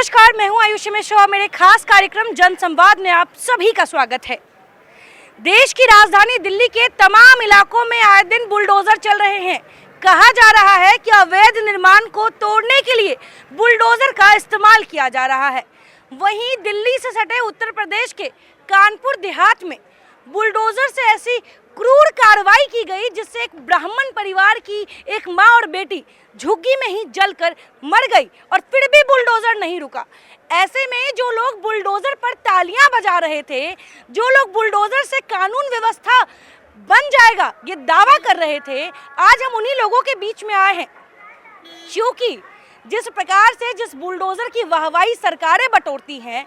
नमस्कार, मैं हूं आयुषी मिश्रा। मेरे खास कार्यक्रम जन संवाद में आप सभी का स्वागत है। देश की राजधानी दिल्ली के तमाम इलाकों में आए दिन बुलडोजर चल रहे हैं। कहा जा रहा है कि अवैध निर्माण को तोड़ने के लिए बुलडोजर का इस्तेमाल किया जा रहा है। वहीं दिल्ली से सटे उत्तर प्रदेश के कानपुर देहात में बुलडोजर से ऐसी क्रूर कार्रवाई की गई जिससे एक ब्राह्मण परिवार की एक मां और बेटी झुग्गी में ही जलकर मर गई और फिर भी बुलडोजर नहीं रुका। ऐसे में जो लोग बुलडोजर पर तालियां बजा रहे थे, जो लोग बुलडोजर से कानून व्यवस्था बन जाएगा ये दावा कर रहे थे, आज हम उन्हीं लोगों के बीच में आए हैं। क्योंकि जिस प्रकार से जिस बुलडोजर की वाहवाही सरकारें बटोरती हैं,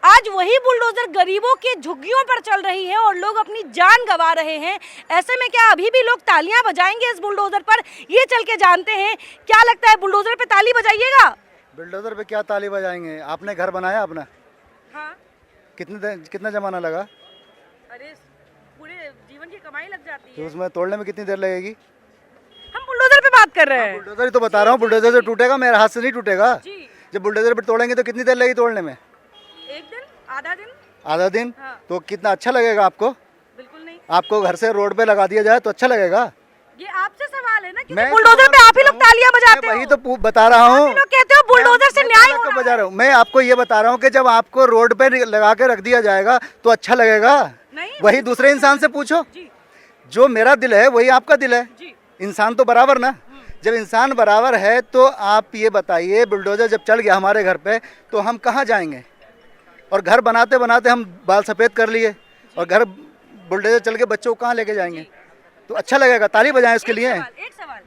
आज वही बुलडोजर गरीबों के झुग्गियों पर चल रही है और लोग अपनी जान गंवा रहे हैं। ऐसे में क्या अभी भी लोग तालियां बजाएंगे इस बुलडोजर पर? ये चल के जानते हैं। क्या लगता है, बुलडोजर पे ताली बजाइएगा? बुलडोजर पे क्या ताली बजाएंगे? आपने घर बनाया अपना? हाँ। कितना जमाना लगा? अरे पूरे जीवन की कमाई लग जाती है। तो उसमें तोड़ने में कितनी देर लगेगी? हम बुलडोजर पे बात कर रहे हैं। बुलडोजर ही तो बता रहा हूँ। बुलडोजर से टूटेगा, मेरे हाथ से नहीं टूटेगा। जब बुलडोजर पे तोड़ेंगे तो कितनी देर लगेगी तोड़ने में? एक दिन, आधा दिन। आधा दिन? हाँ। तो कितना अच्छा लगेगा आपको? बिल्कुल नहीं। आपको घर से रोड पे लगा दिया जाए तो अच्छा लगेगा? ये आपसे सवाल है ना कि मैं बुलडोजर पे आप ही लोग तालियां बजाते हो। वही तो बता रहा हूँ। आप लोग कहते हो बुलडोजर से न्याय हो रहा है। बजा रहा हूँ मैं, आपको ये बता रहा हूँ कि जब आपको रोड पे लगा के रख दिया जाएगा तो अच्छा लगेगा? वही दूसरे इंसान से पूछो। जो मेरा दिल है वही आपका दिल है। इंसान तो बराबर ना। जब इंसान बराबर है तो आप ये बताइए, बुलडोजर जब चल गया हमारे घर पे तो हम कहाँ जाएंगे? और घर बनाते बनाते हम बाल सफ़ेद कर लिए और घर बुलडोजर चल के बच्चों को कहाँ लेके जाएंगे? तो अच्छा लगेगा? ताली बजाएं उसके लिए। एक सवाल,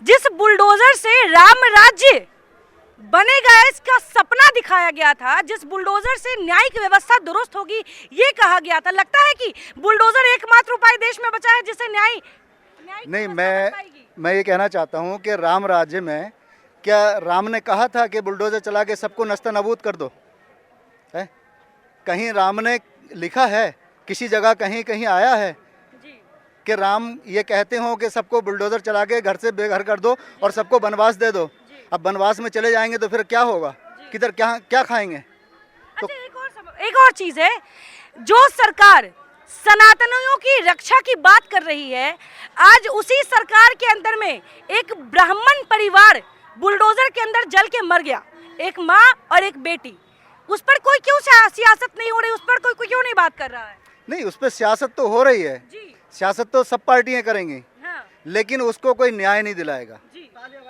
जिस बुलडोजर से राम राज्य बनेगा इसका सपना दिखाया गया था, जिस बुलडोजर से न्यायिक व्यवस्था दुरुस्त होगी ये कहा गया था, लगता है कि बुलडोजर एकमात्र उपाय देश में बचा है जिससे न्याय नहीं, मैं ये कहना चाहता हूँ कि राम राज्य में क्या राम ने कहा था कि बुलडोजर चला के सबको नस्ता नबूद कर दो? है कहीं राम ने लिखा है? किसी जगह कहीं कहीं आया है कि राम ये कहते हो कि सबको बुलडोजर चला के घर से बेघर कर दो और सबको वनवास दे दो? अब वनवास में चले जाएंगे तो फिर क्या होगा? किधर क्या खाएंगे? तो एक और चीज है, जो सरकार सनातनियों की रक्षा की बात कर रही है, आज उसी सरकार के अंदर में एक ब्राह्मण परिवार बुलडोजर के अंदर जल के मर गया, एक माँ और एक बेटी। उस पर कोई क्यों सियासत नहीं हो रही? उस पर कोई क्यों नहीं बात कर रहा है? नहीं, उस पर सियासत तो हो रही है। सियासत तो सब पार्टियां करेंगी। हाँ। लेकिन उसको कोई न्याय नहीं दिलाएगा।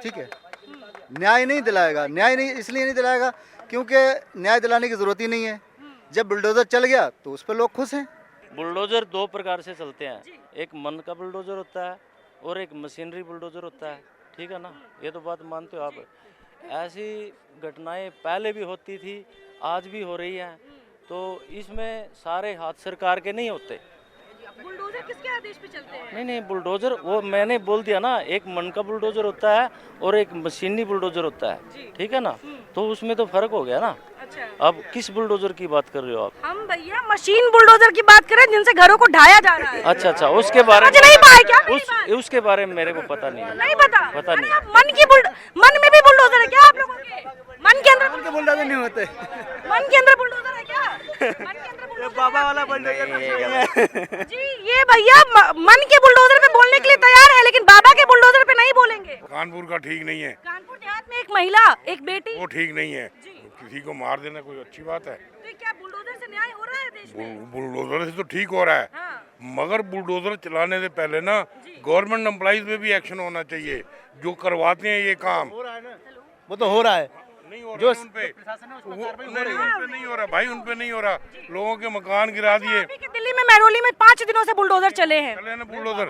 ठीक है, न्याय नहीं दिलाएगा। न्याय नहीं इसलिए नहीं दिलाएगा क्योंकि न्याय दिलाने की जरूरत ही नहीं है। जब बुलडोजर चल गया तो उस पर लोग खुश हैं। बुलडोजर दो प्रकार से चलते हैं, एक मन का बुलडोजर होता है और एक मशीनरी बुलडोजर होता है। ठीक है ना, ये तो बात मानते हो आप। ऐसी घटनाएं पहले भी होती थी, आज भी हो रही हैं। तो इसमें सारे हाथ सरकार के नहीं होते। बुलडोजर किसके आदेश पे चलते हैं? नहीं, बुलडोजर वो मैंने बोल दिया ना, एक मन का बुलडोजर होता है और एक मशीनी बुलडोजर होता है। ठीक है ना, तो उसमें तो फर्क हो गया ना। अच्छा। अब किस बुलडोजर की बात कर रहे हो आप? हम भैया मशीन बुलडोजर की बात कर रहे हैं जिनसे घरों को ढाया जा रहा है। अच्छा, उसके बारे में नहीं पाए क्या? उसके बारे में मेरे को पता नहीं है। नहीं पता नहीं। मन में भी बुलडोजर है क्या आप लोगों के? मन के अंदर बुलडोजर नहीं होते। मन के अंदर बुलडोजर है क्या? मन के अंदर बुलडोजर बाबा वाला बुलडोजर जी। ये भैया मन के बुलडोजर पे बोलने के लिए तैयार है, लेकिन बाबा के बुलडोजर पे नहीं बोलेंगे। कानपुर का ठीक नहीं है। कानपुर देहात में एक महिला, एक बेटी, वो ठीक नहीं है। किसी को मार देना कोई अच्छी बात है? तो क्या बुलडोजर से न्याय हो रहा है देश में? बुलडोजर से तो ठीक हो रहा है। हाँ। मगर बुलडोजर चलाने से पहले ना गवर्नमेंट एम्प्लॉइज में भी एक्शन होना चाहिए, जो करवाते हैं ये काम। वो तो हो रहा है। नहीं हो रहा उन पे नहीं हो रहा भाई, उन पे नहीं हो रहा। लोगों के मकान गिरा दिए। दिल्ली में महरौली में 5 दिनों से बुलडोजर चले हैं। बुलडोजर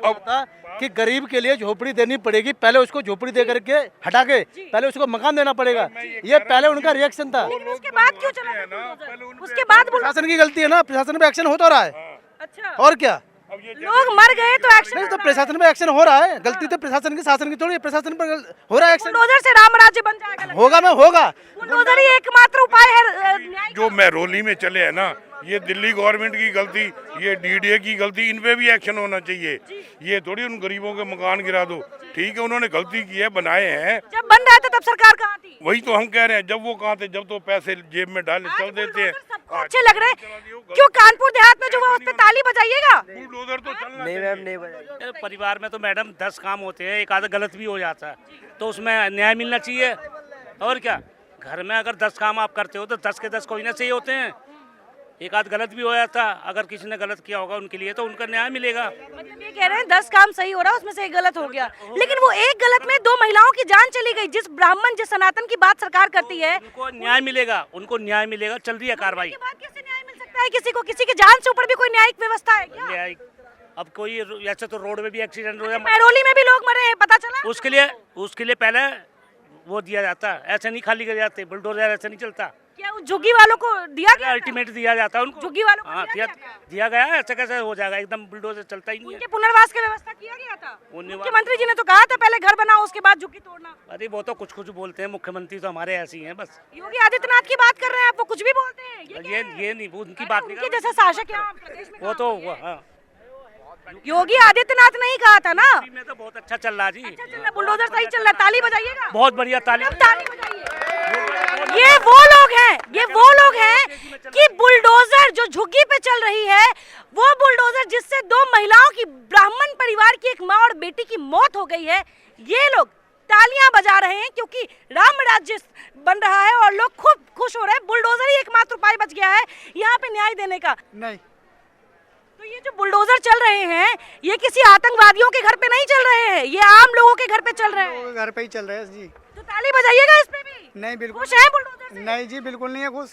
अब था कि गरीब के लिए झोपड़ी देनी पड़ेगी, पहले उसको झोपड़ी दे करके हटा के पहले उसको मकान देना पड़ेगा। ये पहले उनका रिएक्शन था। उसके बाद क्यों चला बुलडोजर? उसके बाद प्रशासन की गलती है ना, प्रशासन पे एक्शन होता रहा है। अच्छा, और क्या? लोग मर गए तो एक्शन नहीं, तो प्रशासन पे एक्शन हो रहा है। गलती तो प्रशासन की, शासन की थोड़ी, प्रशासन पर हो रहा है एक्शन। बुलडोजर से राम राज्य बन जाएगा? होगा। बुलडोजर ही एकमात्र उपाय है न्याय। जो महरौली में चले है ना, ये दिल्ली गवर्नमेंट की गलती, ये डीडीए की गलती, इन पे भी एक्शन होना चाहिए। ये थोड़ी उन गरीबों के मकान गिरा दो। ठीक है, उन्होंने गलती की है, बनाए हैं। जब बन रहा था तब सरकार कहाँ थी? वही तो हम कह रहे हैं, जब वो कहाँ थे, जब तो पैसे जेब में डाले चल देते हैं। सबको अच्छे लग रहे हैं। क्यों कानपुर देहात में जो हुआ उस पे ताली बजाइएगा? बुलडोजर तो चलना नहीं मैम, नहीं बजाई। परिवार में तो मैडम 10 काम होते हैं, एक आधा गलत भी हो जाता है, तो उसमें न्याय मिलना चाहिए। और क्या, घर में अगर 10 काम आप करते हो तो 10 के 10 कोई ना चाहिए होते हैं। एक आध गलत भी हो जाता, अगर किसी ने गलत किया होगा उनके लिए तो उनका न्याय मिलेगा। मतलब ये कह रहे हैं 10 काम सही हो रहा है, उसमें से एक गलत हो गया, लेकिन वो एक गलत में 2 महिलाओं की जान चली गई। जिस ब्राह्मण, जिस सनातन की बात सरकार करती है, उनको न्याय मिलेगा, उनको न्याय मिलेगा। चल रही है कार्रवाई। के बाद कैसे न्याय मिल सकता है किसी को? किसी की जान से ऊपर भी कोई न्यायिक व्यवस्था है क्या? न्याय अब कोई ऐसे तो रोड में भी एक्सीडेंट हो जाए, पैरोली में भी लोग मरे हैं, पता चला? उसके लिए पहले वो दिया जाता, ऐसे नहीं खाली कर जाते, बुलडोजर ऐसे नहीं चलता। क्या उस झुग्गी वालों को दिया गया? अल्टीमेट दिया जाता है उनको, झुग्गी वालों को हाँ दिया दिया गया है। ऐसे कैसे हो जाएगा, एकदम बुलडोजर चलता ही नहीं है। उनके पुनर्वास की व्यवस्था किया गया था। मुख्यमंत्री जी ने तो कहा था पहले घर बनाओ उसके बाद झुग्गी तोड़ना। अरे वो तो कुछ कुछ बोलते हैं, मुख्यमंत्री तो हमारे ऐसे ही हैं बस। योगी आदित्यनाथ की बात कर रहे हैं आप, वो कुछ भी बोलते हैं। ये नहीं, वो उनकी बात नहीं उनके कर जैसा शासक यहाँ प्रदेश में वो तो हाँ। योगी आदित्यनाथ ने ही कहा था ना। में तो बहुत अच्छा चल रहा जी, अच्छा चल रहा है, बुलडोजर सही चल रहा है, ताली बजाइएगा। बहुत बढ़िया ताली। अब ताली बजाइए। ये वो लोग हैं कि बुलडोजर जो झुग्गी पे चल रही है, वो बुलडोजर जिससे 2 महिलाओं की, ब्राह्मण परिवार की एक माँ और बेटी की मौत हो गई है, ये लोग तालियां बजा रहे हैं क्योंकि राम राज्य बन रहा है और लोग खूब खुश हो रहे हैं। बुलडोजर ही एकमात्र उपाय बच गया है यहाँ पे न्याय देने का। नहीं, तो ये जो बुलडोजर चल रहे हैं, ये किसी आतंकवादियों के घर पे नहीं चल रहे हैं, ये आम लोगों के घर पे चल रहे हैं। घर पे ही चल रहे हैं जी। तो ताली बजाइएगा इस पे भी। नहीं, बिल्कुल खुश है बुलडोजर से? नहीं जी, बिल्कुल नहीं है खुश।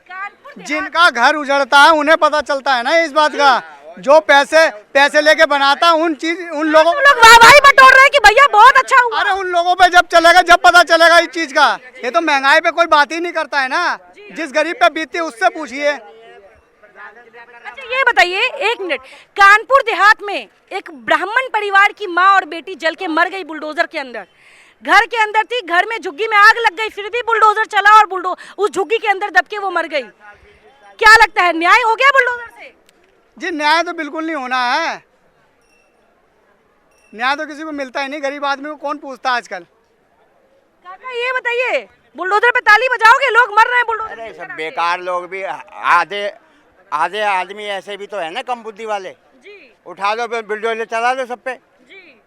कानपुर देहात- जिनका घर उजड़ता है उन्हें पता चलता है ना इस बात का। जो पैसे लेके बनाता उन लोगों तो लोग वाहवाही बटोर रहे हैं कि भैया बहुत अच्छा हुआ। अरे उन लोगों पे जब पता चलेगा इस चीज का। ये तो महंगाई पे कोई बात ही नहीं करता है ना। जिस गरीब पे बीतती है उससे पूछिए। अच्छा ये बताइए, 1 मिनट, कानपुर देहात में एक ब्राह्मण परिवार की माँ और बेटी जल के मर गई बुलडोजर के अंदर। घर के अंदर थी, घर में झुग्गी में आग लग गई, फिर भी बुलडोजर चला और उस झुग्गी के अंदर दब के वो मर गई। क्या लगता है, न्याय हो गया बुलडोजर से? जी न्याय तो बिल्कुल नहीं होना है। न्याय तो किसी को मिलता ही नहीं, गरीब आदमी को कौन पूछता है आजकल। काका ये बताइए, बुलडोजर पे ताली बजाओगे? लोग मर रहे हैं बुलडोजर अरे की सब तरह। बेकार लोग भी, आधे आदमी ऐसे भी तो है ना कम बुद्धि वाले। जी उठा लो बुलडोजर चला दो सब पे। जी।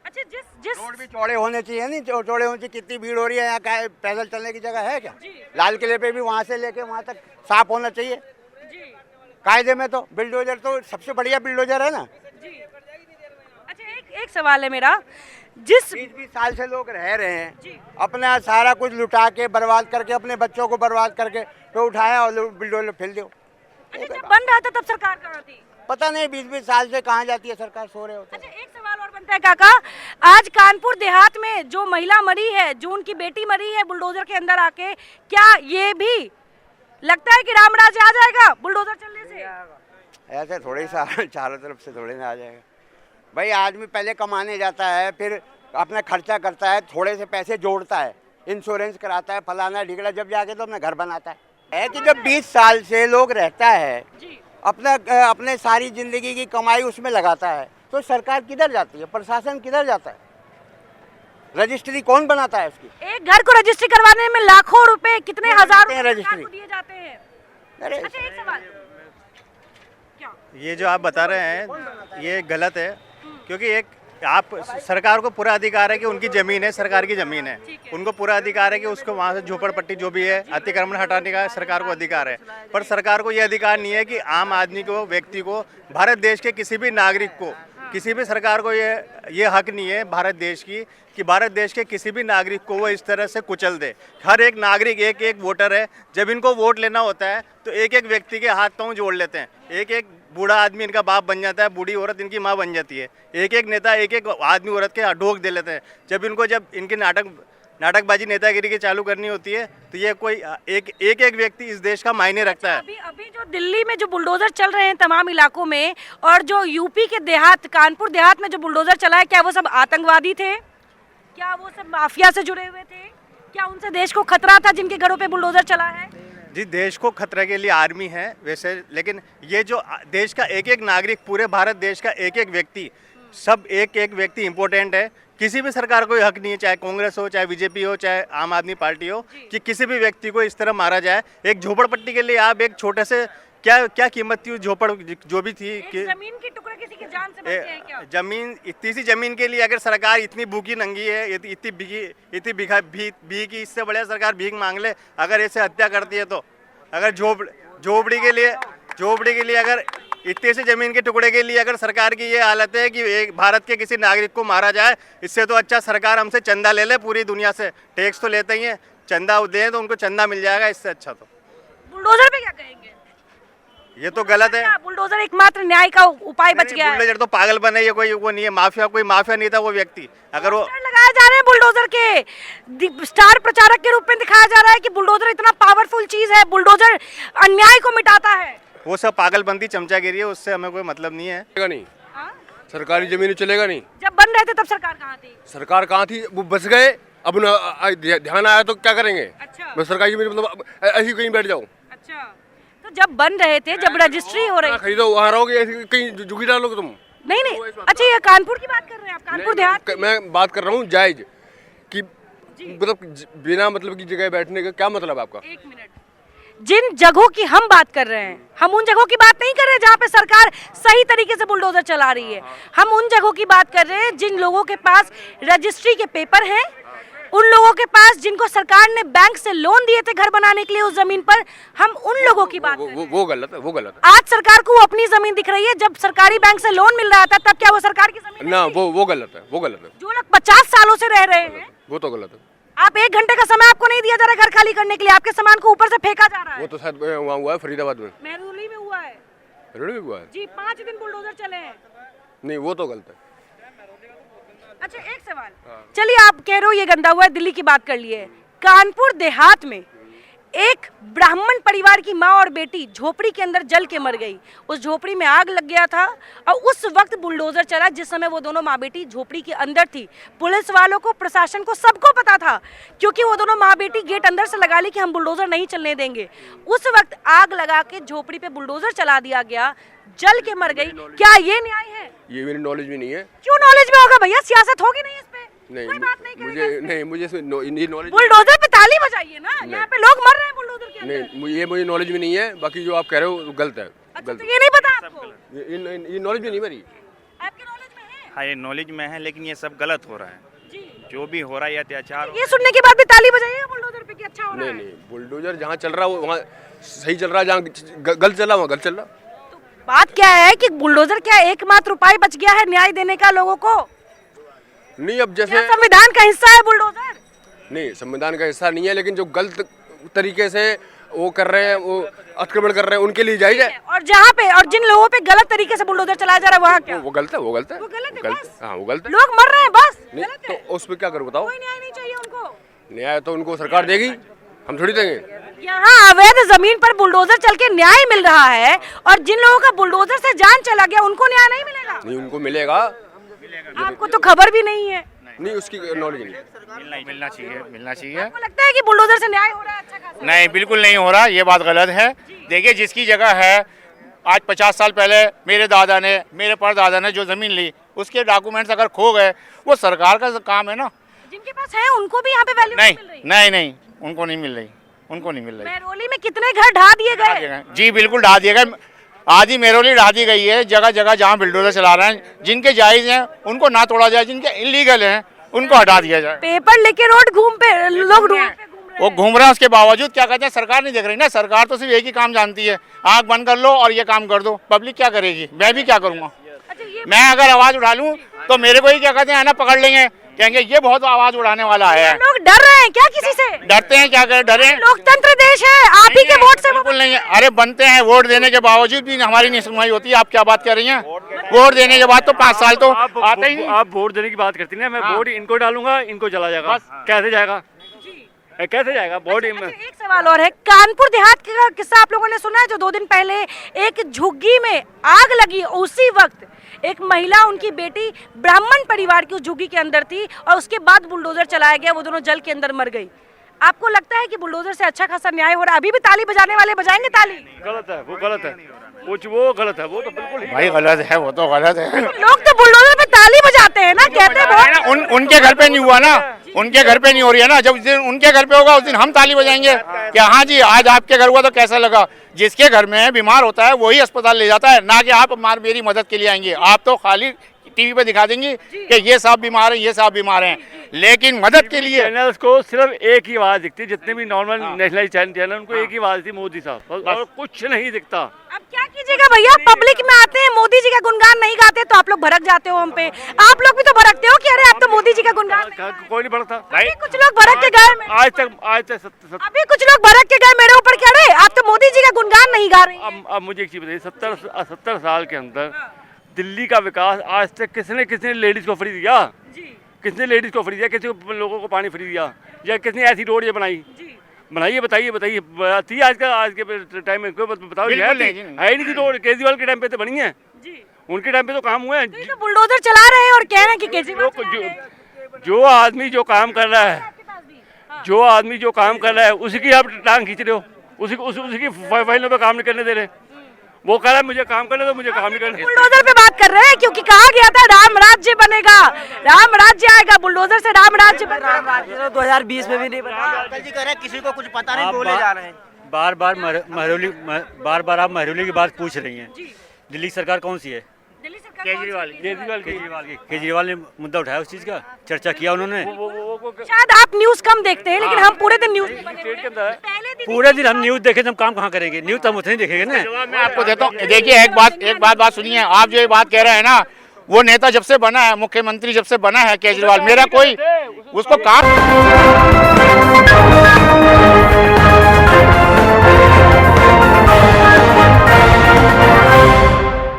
अच्छा जिस रोड भी चौड़े होने चाहिए, नहीं चौड़े होने चाहिए। कितनी भीड़ हो रही है यहाँ, पैदल चलने की जगह है क्या? लाल किले पे भी वहाँ से लेके वहाँ तक साफ होना चाहिए कायदे में। तो बुलडोजर तो सबसे बढ़िया बुलडोजर है ना। अच्छा एक सवाल है मेरा, जिस 20-20 साल से लोग रह रहे हैं, अपना सारा कुछ लुटा के बर्बाद करके, अपने बच्चों को बर्बाद करके तो उठाया और बुलडोजर फेल दो। अच्छा, जब बन रहा था तब सरकार कहाँ थी? पता नहीं 20-20 साल से कहाँ जाती है सरकार, सो रहे होते हैं। अच्छा एक सवाल और बनता है काका, आज कानपुर देहात में जो महिला मरी है, जो उनकी बेटी मरी है बुलडोजर के अंदर आके, क्या ये भी लगता है कि रामराज आ जाएगा बुलडोजर चलने से? ऐसे थोड़ी सा चारों तरफ से थोड़ी ना आ जाएगा भाई। आदमी पहले कमाने जाता है, फिर अपना खर्चा करता है, थोड़े से पैसे जोड़ता है, इंश्योरेंस कराता है, फलाना ढिगड़ा, जब जाके तो अपना घर बनाता है। कि जब 20 साल से लोग रहता है, अपने सारी जिंदगी की कमाई उसमें लगाता है, तो सरकार किधर जाती है, प्रशासन किधर जाता है, रजिस्ट्री कौन बनाता है उसकी? एक घर को रजिस्ट्री करवाने में लाखों रुपए, कितने हजार रुपए रजिस्ट्री दिए जाते हैं। अरे अच्छा एक सवाल, ये जो आप बता रहे हैं ये गलत है, क्योंकि एक आप सरकार को पूरा अधिकार है कि उनकी ज़मीन है, सरकार की ज़मीन है, उनको पूरा अधिकार है कि उसको वहाँ से झोपड़पट्टी जो भी है अतिक्रमण हटाने का सरकार को अधिकार है। पर सरकार को ये अधिकार नहीं है कि आम आदमी को, व्यक्ति को, भारत देश के किसी भी नागरिक को, किसी भी सरकार को ये हक नहीं है भारत देश की कि भारत देश के किसी भी नागरिक को वो इस तरह से कुचल दे। हर एक नागरिक एक एक वोटर है। जब इनको वोट लेना होता है तो एक एक व्यक्ति के हाथ पांव जोड़ लेते हैं। एक एक बूढ़ा आदमी इनका बाप बन जाता है, बूढ़ी औरत इनकी माँ बन जाती है। एक एक नेता एक एक आदमी औरत के ढोक दे लेते हैं। जब इनकी नाटकबाजी नेतागिरी की चालू करनी होती है तो ये कोई एक व्यक्ति इस देश का मायने रखता है। अभी जो दिल्ली में जो बुलडोजर चल रहे हैं तमाम इलाकों में, और जो यूपी के देहात, कानपुर देहात में जो बुलडोजर चला है, क्या वो सब आतंकवादी थे? क्या वो सब माफिया से जुड़े हुए थे? क्या उनसे देश को खतरा था जिनके घरों पे बुलडोजर चला है? जी देश को खतरे के लिए आर्मी है वैसे, लेकिन ये जो देश का एक एक नागरिक, पूरे भारत देश का एक एक व्यक्ति, सब एक एक व्यक्ति इम्पोर्टेंट है। किसी भी सरकार को हक नहीं है, चाहे कांग्रेस हो, चाहे बीजेपी हो, चाहे आम आदमी पार्टी हो, कि किसी भी व्यक्ति को इस तरह मारा जाए। एक झोपड़पट्टी के लिए आप एक छोटे से क्या कीमत थी उस झोपड़ जो भी थी कि जमीन के टुकड़े किसी की जान से बचते हैं क्या? जमीन, इतनी सी जमीन के लिए अगर सरकार इतनी भूखी नंगी है, इतनी भीख, इससे बढ़िया सरकार भीख मांग ले अगर ऐसे हत्या करती है तो। अगर झोपड़ी के लिए अगर इतने से जमीन के टुकड़े के लिए अगर सरकार की ये हालत है कि एक भारत के किसी नागरिक को मारा जाए, इससे तो अच्छा सरकार हमसे चंदा ले ले। पूरी दुनिया से टैक्स तो लेते ही हैं, चंदा दें तो उनको चंदा मिल जाएगा, इससे अच्छा। तो बुलडोजर पे क्या कहेंगे? ये तो गलत है। बुलडोजर एकमात्र न्याय का उपाय बच गया है। बुलडोजर तो पागल बने, ये कोई वो नहीं है, कोई माफिया नहीं था वो व्यक्ति। अगर वो लगाए जा रहे हैं बुलडोजर के, स्टार प्रचारक के रूप में दिखाया जा रहा है कि बुलडोजर इतना पावरफुल चीज है, बुलडोजर अन्याय को मिटाता है। वो सब पागलपंती चमचागिरी है, उससे हमें कोई मतलब नहीं है। नहीं, सरकारी जमीन चलेगा नहीं। जब बन रहे थे तब सरकार कहाँ थी? सरकार कहाँ थी, वो बच गए। अब ध्यान आया तो क्या करेंगे? अच्छा। बस सरकारी जमीन मतलब ऐसी कहीं बैठ जाओ। अच्छा, तो जब बन रहे थे, जब रजिस्ट्री हो रही, खरीदो वहाँ रहोगे, ऐसी कहीं झुकी डालोगे तुम। नहीं। अच्छा, ये कानपुर की बात कर रहे हैं आप? कानपुर देहात? मैं बात कर रहा हूँ जायज कि मतलब बिना मतलब की जगह बैठने का क्या मतलब है आपका? एक मिनट, जिन जगहों की हम बात कर रहे हैं, हम उन जगहों की बात नहीं कर रहे जहाँ पे सरकार सही तरीके से बुलडोजर चला रही है। हम उन जगहों की बात कर रहे हैं जिन लोगों के पास रजिस्ट्री के पेपर हैं, उन लोगों के पास जिनको सरकार ने बैंक से लोन दिए थे घर बनाने के लिए उस जमीन पर। हम उन लोगों की बात कर रहे हैं। वो गलत है, वो गलत है। आज सरकार को अपनी जमीन दिख रही है, जब सरकारी बैंक से लोन मिल रहा था तब क्या वो सरकार की जमीन ना? वो गलत है, वो गलत है। जो लोग 50 सालों से रह रहे हैं, वो तो गलत है। आप 1 घंटे का समय आपको नहीं दिया जा रहा है घर खाली करने के लिए, आपके सामान को ऊपर से फेंका जा रहा है। वो तो शायद वहाँ हुआ है, फरीदाबाद में, महरौली में हुआ है। महरौली में हुआ है जी, 5 दिन बुलडोजर चले हैं। नहीं, वो तो गलत है। अच्छा, एक सवाल, चलिए आप कह रहे हो ये गंदा हुआ है, दिल्ली की बात कर लिए। कानपुर देहात में एक ब्राह्मण परिवार की माँ और बेटी झोपड़ी के अंदर जल के मर गई। उस झोपड़ी में आग लग गया था और उस वक्त बुलडोजर चला जिस समय वो दोनों माँ बेटी झोपड़ी के अंदर थी। पुलिस वालों को, प्रशासन को, सबको पता था, क्योंकि वो दोनों माँ बेटी गेट अंदर से लगा ली कि हम बुलडोजर नहीं चलने देंगे। उस वक्त आग लगा के झोपड़ी पे बुलडोजर चला दिया गया, जल के मर गई। क्या ये न्याय है? ये मेरी नॉलेज में नहीं है। क्यों नॉलेज में होगा भैया? सियासत होगी नहीं इस पे? नहीं, कोई बात नहीं मुझे इसमें नॉलेज। बुलडोजर पे ताली बजाइए ना, यहाँ पे लोग मर रहे हैं बुलडोजर के अंदर। नहीं, ये मुझे नॉलेज में नहीं है। बाकी जो आप कह रहे हो गलत है। अच्छा, तो ये नहीं पता आपको? ये नॉलेज में नहीं मेरी। आपके नॉलेज में है? हाँ, ये नॉलेज में है, लेकिन ये सब गलत हो रहा है जी। जो भी हो रहा है, अत्याचार। ये सुनने के बाद भी ताली बजाइएगा बुलडोजर पे कि अच्छा हो रहा है। नहीं, बुलडोजर जहाँ चल रहा है वो वहाँ सही चल रहा है, जहाँ गलत चल रहा है वहाँ गलत चल रहा। बात क्या है कि बुलडोजर क्या एकमात्र उपाय बच गया है न्याय देने का लोगों को? नहीं, अब जैसे क्या संविधान का हिस्सा है बुलडोजर? नहीं, संविधान का हिस्सा नहीं है, लेकिन जो गलत तरीके से वो कर रहे हैं, वो अतिक्रमण कर रहे हैं, उनके लिए जायज है। और जहाँ पे और जिन लोगों पे गलत तरीके से बुलडोजर चलाया जा रहा है वहाँ क्या? वो गलत है, वो गलत है, वो गलत है बस। हाँ, वो गलत है। लोग मर रहे हैं बस, नहीं, गलत है। तो उस पर क्या करूँ बताओ? कोई न्याय नहीं चाहिए उनको? न्याय तो उनको सरकार देगी, हम थोड़ी देंगे। यहाँ अवैध जमीन पर बुलडोजर चल के न्याय मिल रहा है, और जिन लोगों का बुलडोजर से जान चला गया उनको न्याय नहीं मिलेगा? नहीं, उनको मिलेगा। आपको तो खबर भी नहीं है। नहीं, उसकी नॉलेज नहीं। मिलना चाहिए। आपको लगता है कि बुलडोजर से न्याय हो रहा है अच्छा खासा? नहीं, बिल्कुल नहीं हो रहा, ये बात गलत है। देखिए, जिसकी जगह है, आज 50 साल पहले मेरे दादा ने, मेरे परदादा ने जो ज़मीन ली, उसके डॉक्यूमेंट्स अगर खो गए, वो सरकार का काम है ना। जिनके पास है उनको भी यहाँ पे वैल्यू नहीं मिल रही? नहीं, उनको नहीं मिल रही, उनको नहीं मिल रही। महरौली में कितने घर ढा दिए गए? जी बिल्कुल ढा दिए गए। आधी महरौली ढा दी गई है। जगह जगह जहाँ बुलडोजर चला रहे हैं, जिनके जायज़ हैं उनको ना तोड़ा जाए, जिनके इलीगल हैं उनको हटा दिया जाए। पेपर लेके रोड घूम पे लोग वो घूम रहे हैं, उसके बावजूद क्या कहते हैं, सरकार नहीं देख रही ना। सरकार तो सिर्फ एक ही काम जानती है, आँख बंद कर लो और ये काम कर दो। पब्लिक क्या करेगी? मैं भी क्या करूँगा? मैं अगर आवाज़ उठा लूँ तो मेरे को ही क्या कहते हैं, आना पकड़ लेंगे, कहेंगे ये बहुत आवाज उड़ाने वाला है। लोग डर रहे हैं क्या किसी से? डरते हैं, क्या करें, डरे। लोकतंत्र देश है, आप ही के वोट से बिल्कुल नहीं है। अरे बनते हैं, वोट देने के बावजूद भी हमारी नहीं सुनवाई होती है। आप क्या बात कर रही हैं? वोट देने के बाद तो 5 साल तो आते ही नहीं। आप वोट देने की बात करती हैं, मैं वोट इनको डालूंगा, इनको चला जाएगा। कैसे जाएगा? कैसे जाएगा वोट? एक सवाल और है, कानपुर देहात का किस्सा आप लोगों ने सुना है, जो 2 दिन पहले एक झुग्गी में आग लगी, उसी वक्त एक महिला, उनकी बेटी ब्राह्मण परिवार की उस झुग्गी के अंदर थी और उसके बाद बुलडोजर चलाया गया, वो दोनों जल के अंदर मर गई। आपको लगता है कि बुलडोजर से अच्छा खासा न्याय हो रहा है? अभी भी ताली बजाने वाले बजाएंगे ताली? गलत है, वो गलत है, वो गलत है, वो तो बिल्कुल भाई गलत है, वो तो गलत है। लोग तो बुलडोजर पे ताली बजाते हैं ना, कहते हैं बहुत। उनके घर पे नहीं हुआ ना, उनके घर पे नहीं हो रही है ना। जब दिन उनके घर पे होगा उस दिन हम ताली बजाएंगे कि हाँ जी आज आपके घर हुआ तो कैसा लगा। जिसके घर में बीमार होता है वही अस्पताल ले जाता है, ना कि आप मेरी मदद के लिए आएंगे। आप तो खाली टीवी पे दिखा देंगे कि ये साहब बीमार है, ये साहब बीमार हैं, लेकिन मदद के लिए चैनल्स को सिर्फ एक ही आवाज दिखती है। जितने भी नॉर्मल नेशनल चैनल उनको एक ही आवाज थी, मोदी साहब, और कुछ नहीं दिखता। अब क्या कीजिएगा भैया, पब्लिक में आते हैं, मोदी जी का गुणगान नहीं गाते तो आप लोग भड़क जाते हो हम पे। आप लोग भी तो भड़कते हो कि अरे आप तो मोदी जी का गुणगान नहीं गाते। कोई नहीं बढ़ता। अभी कुछ लोग भड़क के गए, आज तक अभी कुछ लोग भड़क के गए मेरे ऊपर, क्या अरे आप तो मोदी जी का गुणगान नहीं गा रहे हैं। अब मुझे एक चीज बताइए, 70 साल के अंदर दिल्ली का विकास आज तक किसने लेडीज को फ्री दिया? किसने लेडीज को फ्री दिया? किसी लोगों को पानी फ्री दिया? या किसने ऐसी रोड ये बनाइए? बताइए आज के टाइम में बताओ, है नहीं थी रोड? केजरीवाल के टाइम पे तो बनी है, उनके टाइम पे तो काम हुआ है। तो बुलडोजर चला रहे हैं और कह रहे हैं कि केजरीवाल जो आदमी जो काम कर रहा है, उसी की आप टांग खींच रहे हो, उसी की फाइलों पे काम नहीं करने दे रहे। वो कह रहा है मुझे काम करने दो, मुझे काम नहीं करने। बुलडोजर पे बात कर रहे हैं क्योंकि कहा गया था राम राज्य बनेगा, राम राज्य आएगा, बुलडोजर से राम राज्य बनेगा। 2020 में भी नहीं बना। जी कह रहे किसी को कुछ पता नहीं, बोले जा रहे हैं। बार बार आप महरौली की बात पूछ रही हैं। दिल्ली सरकार कौन सी है? केजरीवाल ने मुद्दा उठाया, उस चीज का चर्चा किया उन्होंने। शायद आप न्यूज कम देखते हैं, लेकिन हम पूरे दिन न्यूज पूरे दिन हम न्यूज देखें तो हम काम कहाँ करेंगे? न्यूज तो हम उतने देखेंगे ना। मैं आपको देता हूँ, देखिए एक बात सुनिए। आप जो ये बात कह रहे हैं ना, वो नेता जब से बना है, मुख्यमंत्री जब से बना है केजरीवाल, मेरा कोई उसको काम